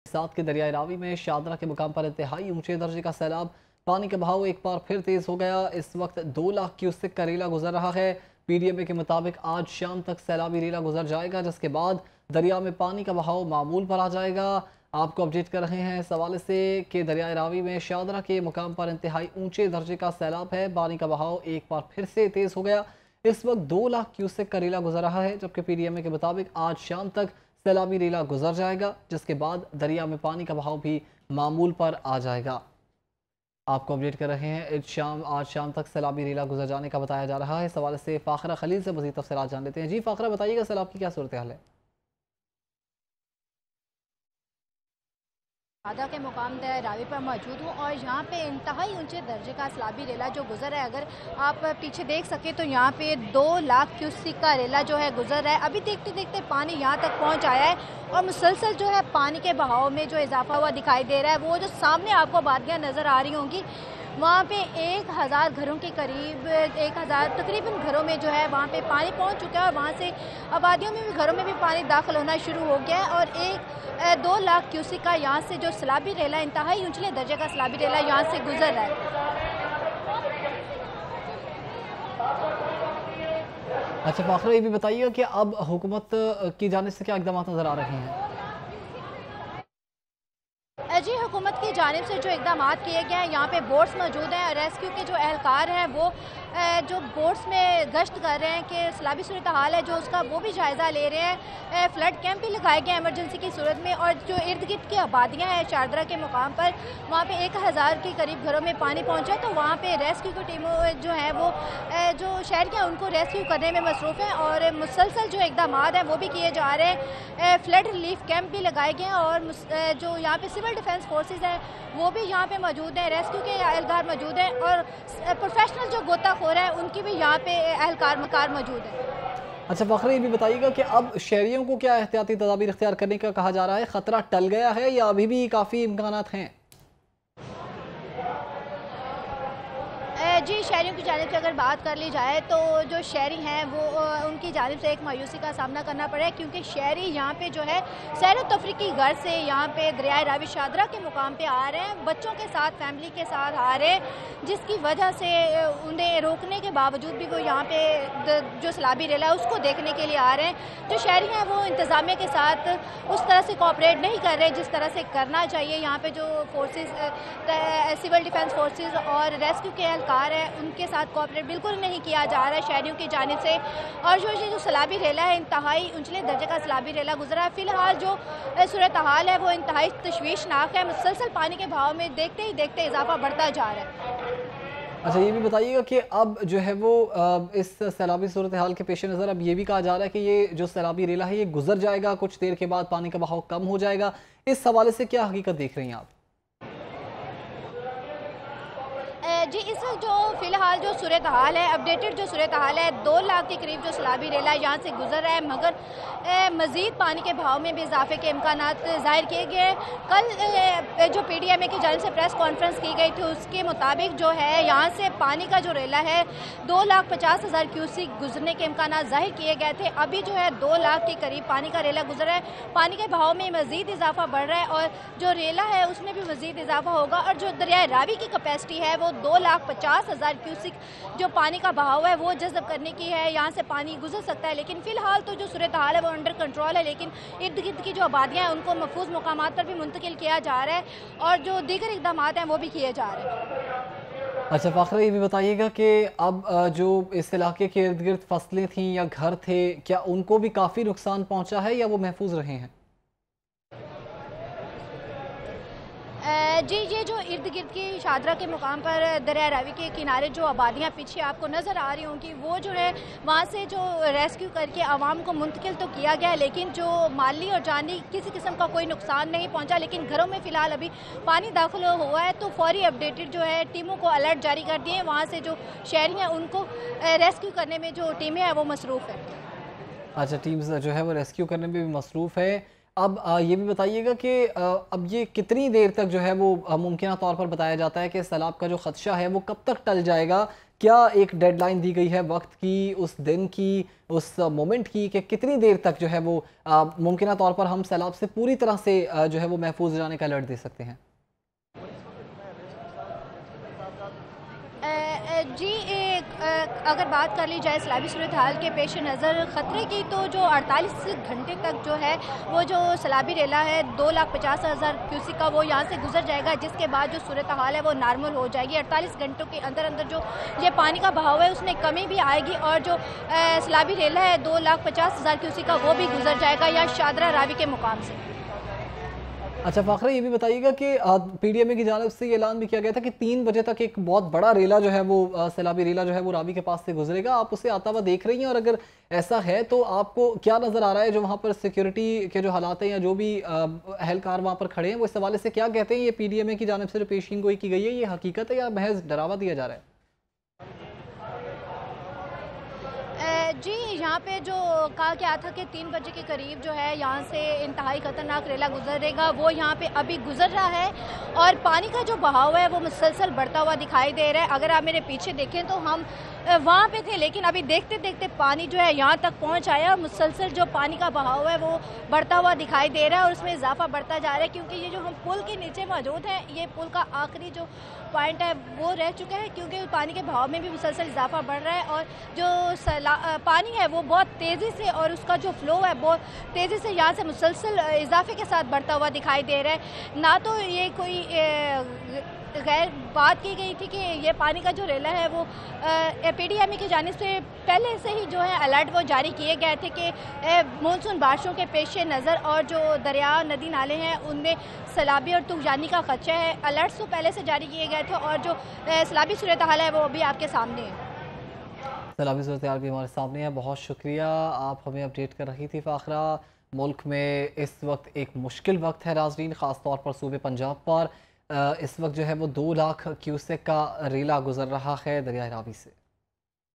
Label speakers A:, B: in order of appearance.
A: साथ के दरियाई रावी में शादरा के मुकाम पर इंतहाई ऊंचे दर्जे का सैलाब। पानी का बहाव एक बार फिर तेज हो गया। इस वक्त 2 लाख क्यूसेक का रेला गुजर रहा है। पीडीएमए के मुताबिक आज शाम तक सैलाबी रेला गुजर जाएगा, जिसके बाद दरिया में पानी का बहाव मामूल पर आ जाएगा। आपको अपडेट कर रहे हैं इस हवाले से कि दरियाई रावी में शादरा के मुकाम पर इंतहाई ऊंचे दर्जे का सैलाब है। पानी का बहाव एक बार फिर से तेज हो गया। इस वक्त 2 लाख क्यूसेक का रेला गुजर रहा है, जबकि पीडीएमए के मुताबिक आज शाम तक सैलाबी रेला गुजर जाएगा, जिसके बाद दरिया में पानी का बहाव भी मामूल पर आ जाएगा। आपको अपडेट कर रहे हैं आज शाम तक सैलाबी रेला गुजर जाने का बताया जा रहा है। इस हवाले से फ़ाखरा खलील से मज़ीद तफ़सीलात जान लेते हैं। जी फ़ाखरा, बताइएगा सैलाब की क्या सूरत हाल है?
B: आधा के मुकाम रावी पर मौजूद हूँ और यहाँ पे इंतहाई ऊंचे दर्जे का सैलाबी रेला जो गुजर है, अगर आप पीछे देख सकें तो यहाँ पे 2 लाख क्यूसेक का रेला जो है गुजर रहा है। अभी देखते देखते पानी यहाँ तक पहुँच आया है और मुसलसल जो है पानी के बहाव में जो इजाफा हुआ दिखाई दे रहा है। वो जो सामने आपको वादियाँ नज़र आ रही होंगी, वहाँ पे 1000 घरों के करीब 1000 तकरीबन घरों में जो है वहाँ पे पानी पहुँच चुका है और वहाँ से आबादियों में भी घरों में भी पानी दाखिल होना शुरू हो गया है। और 2 लाख क्यूसेक का यहाँ से जो सैलाबी रेला, इंतहाई ऊंचे दर्जे का सैलाबी रेला यहाँ से गुजर रहा है।
A: अच्छा फ़ाखरा, ये भी बताइएगा कि अब हुकूमत की जानिब से क्या इक़दाम नज़र आ रहे हैं?
B: जी, हुकूमत की जानिब से जो इकदाम किए गए हैं, यहाँ पे बोट्स मौजूद हैं। रेस्क्यू के जो एहलकार हैं वो जो बोट्स में गश्त कर रहे हैं कि सैलाबी सूरत हाल है जो उसका वो भी जायज़ा ले रहे हैं। फ्लड कैंप भी लगाए गए हैं एमरजेंसी की सूरत में। और जो इर्द गिर्द की आबादियाँ हैं शारदा के मुकाम पर, वहाँ पे 1000 के करीब घरों में पानी पहुँचा, तो वहाँ पे रेस्क्यू की टीमों जो हैं वो जो शहरियाँ उनको रेस्क्यू करने में मसरूफ़ हैं और मुसलसल जो इकदाम हैं वो भी किए जा रहे हैं। फ्लड रिलीफ कैंप भी लगाए गए हैं और जो यहाँ पे सिविल डिफेंस फोर्सेज हैं वो भी यहाँ पे मौजूद हैं, रेस्क्यू के एहलकार मौजूद हैं और प्रोफेशनल जो गोताखोर हैं उनकी भी यहाँ पे एहलकार मौजूद है।
A: अच्छा फ़ाखरा, ये भी बताइएगा कि अब शहरियों को क्या एहतियाती तदाबीर इख्तियार करने का कहा जा रहा है? ख़तरा टल गया है या अभी भी काफ़ी इम्कानात हैं?
B: जी, शहरियों की जानिब से अगर बात कर ली जाए तो जो शहरी हैं वो उनकी जानिब से एक मायूसी का सामना करना पड़ा है, क्योंकि शहरी यहाँ पे जो है सैर व तफरी की गर्ज से यहाँ पे दरियाए रावी शादरा के मुकाम पे आ रहे हैं, बच्चों के साथ फैमिली के साथ आ रहे हैं, जिसकी वजह से उन्हें रोकने के बावजूद भी वो यहाँ पे जो सैलाबी रेला है उसको देखने के लिए आ रहे हैं। जो शहरी हैं वो इंतज़ामिया के साथ उस तरह से कोऑपरेट नहीं कर रहे जिस तरह से करना चाहिए। यहाँ पे जो फोर्सेस सिविल डिफेंस फोर्सेस और रेस्क्यू के एहलकार है उनके साथ कोऑपरेट बिल्कुल नहीं किया जा रहा है शहरियों की जानिब से। और जो सैलाबी रेला है, इंतहाई ऊंचे दर्जे का सैलाबी रेला गुजरा है। फिलहाल जो सूरत हाल है वो इंतहाई तशवीशनाक है। मुसलसल पानी के बहाव में देखते ही देखते इजाफा बढ़ता जा रहा है।
A: अच्छा, ये भी बताइएगा कि अब जो है वो इस सैलाबी सूरत हाल के पेश नज़र अब ये भी कहा जा रहा है कि ये जो सैलाबी रेला है ये गुजर जाएगा, कुछ देर के बाद पानी का बहाव कम हो जाएगा। इस हवाले से क्या हकीकत देख रही हैं आप?
B: जी, इस वक्त जो फ़िलहाल जो सूरत हाल है, अपडेटेड जो सूरत हाल है, 2 लाख के करीब जो सैलाबी रेला यहाँ से गुजर रहा है, मगर मज़ीद पानी के बहाव में भी इजाफे के इम्कानात ज़ाहिर किए गए हैं। कल जो पीडीएमए की जानिब से प्रेस कॉन्फ्रेंस की गई थी उसके मुताबिक जो है यहाँ से पानी का जो रेला है 2,50,000 क्यूसेक गुजरने के इम्कानात ज़ाहिर किए गए थे। अभी जो है 2 लाख के करीब पानी का रेला गुजर रहा है। पानी के बहाव में मज़ीद इजाफा बढ़ रहा है और जो रेला है उसमें भी मज़ीद इजाफा होगा। और जो दरियाए रावी की कैपेसिटी है वो 2,50,000 क्यूसेक जो पानी का बहाव है वो जज़ब करने की है, यहाँ से पानी गुजर सकता है। लेकिन फ़िलहाल तो जो सूरत हाल है वो अंडर कंट्रोल है, लेकिन इर्द गिर्द की जो आबादियाँ हैं उनको महफूज मकामात पर भी मुंतकिल किया जा रहा है और जो दीगर इक़दाम हैं वो भी किए जा रहे हैं।
A: अच्छा फ़ाखरा, ये भी बताइएगा कि अब जो इस इलाके के इर्द गिर्द फसलें थीं या घर थे, क्या उनको भी काफ़ी नुकसान पहुँचा है या वो महफूज रहे हैं?
B: जी, ये जो इर्द गिर्द की शादरा के मुकाम पर दरिया रावी के किनारे जो आबादियाँ पीछे आपको नज़र आ रही होंगी, वो जो है वहाँ से जो रेस्क्यू करके आवाम को मुंतकिल तो किया गया, लेकिन जो माली और जानी किसी किस्म का कोई नुकसान नहीं पहुँचा। लेकिन घरों में फ़िलहाल अभी पानी दाखिल हुआ है तो फौरी अपडेटेड जो है टीमों को अलर्ट जारी कर दिए हैं। वहाँ से जो शहरी हैं उनको रेस्क्यू करने में जो टीमें हैं वो मसरूफ़ है।
A: अच्छा, टीम्स जो है वो रेस्क्यू करने में भी मसरूफ़ है। अब ये भी बताइएगा कि अब ये कितनी देर तक जो है वो मुमकिन तौर पर बताया जाता है कि सैलाब का जो ख़दशा है वो कब तक टल जाएगा? क्या एक डेडलाइन दी गई है वक्त की, उस दिन की, उस मोमेंट की, कि कितनी देर तक जो है वो मुमकिन तौर पर हम सैलाब से पूरी तरह से जो है वो महफूज जाने का अलर्ट दे सकते हैं?
B: जी अगर बात कर ली जाए सैलाबी सूरत हाल के पेश नज़र ख़तरे की, तो जो 48 घंटे तक जो है वो जो सैलाबी रेला है 2,50,000 क्यूसिक का वो यहाँ से गुजर जाएगा, जिसके बाद जो सूरत हाल है वो नॉर्मल हो जाएगी। 48 घंटों के अंदर अंदर जो ये पानी का बहाव है उसमें कमी भी आएगी और जो सैलाबी रेला है 2,50,000 क्यूसिक का वो भी गुजर जाएगा या शादरा रावी के मुकाम से।
A: अच्छा फ़ाखरा, ये भी बताइएगा कि पीडीएमए की जानिब से ये ऐलान भी किया गया था कि 3 बजे तक एक बहुत बड़ा रेला जो है वो सैलाबी रेला जो है वो रावी के पास से गुजरेगा। आप उसे आता हुआ देख रही हैं, और अगर ऐसा है तो आपको क्या नज़र आ रहा है? जो वहाँ पर सिक्योरिटी के जो हालात हैं या जो भी अहलकार वहाँ पर खड़े हैं वो इस हवाले से क्या कहते हैं? ये पीडीएमए की जानिब से जो पेशीन गोई की गई है, ये हकीकत है या महज डरावा दिया जा रहा है?
B: जी, यहाँ पे जो कहा गया था कि 3 बजे के करीब जो है यहाँ से इंतहाई ख़तरनाक रेला गुजरेगा, वो यहाँ पे अभी गुजर रहा है और पानी का जो बहाव है वो मुसलसल बढ़ता हुआ दिखाई दे रहा है। अगर आप मेरे पीछे देखें तो हम वहाँ पे थे, लेकिन अभी देखते देखते पानी जो है यहाँ तक पहुँच आया और मुसलसल जो पानी का बहाव है वो बढ़ता हुआ दिखाई दे रहा है और उसमें इजाफा बढ़ता जा रहा है, क्योंकि ये जो हम पुल के नीचे मौजूद हैं, ये पुल का आखिरी जो पॉइंट है वो रह चुका है, क्योंकि पानी के बहाव में भी मुसलसल इजाफा बढ़ रहा है और जो पानी है वो बहुत तेज़ी से और उसका जो फ्लो है बहुत तेज़ी से यहाँ से मुसलसल इजाफे के साथ बढ़ता हुआ दिखाई दे रहा है। ना तो ये कोई गैर बात की गई थी कि ये पानी का जो रेला है वो पीडीएमए की जानिब से पहले से ही जो है अलर्ट वो जारी किए गए थे कि मानसून बारिशों के पेश नज़र और जो दरिया नदी नाले हैं उनमें सैलाबी और तूफानी का खदशा है। अलर्ट्स तो पहले से जारी किए गए थे और जो सैलाबी सूरत हाल है वो अभी आपके सामने है।
A: सैलाबी सूरत हाल भी हमारे सामने है। बहुत शुक्रिया, आप हमें अपडेट कर रही थी फ़ाखरा। मुल्क में इस वक्त एक मुश्किल वक्त है नाज़रीन, ख़ास तौर पर सूबे पंजाब पर इस वक्त जो है वो 2 लाख क्यूसेक का रेला गुजर रहा है दरिया रावी से।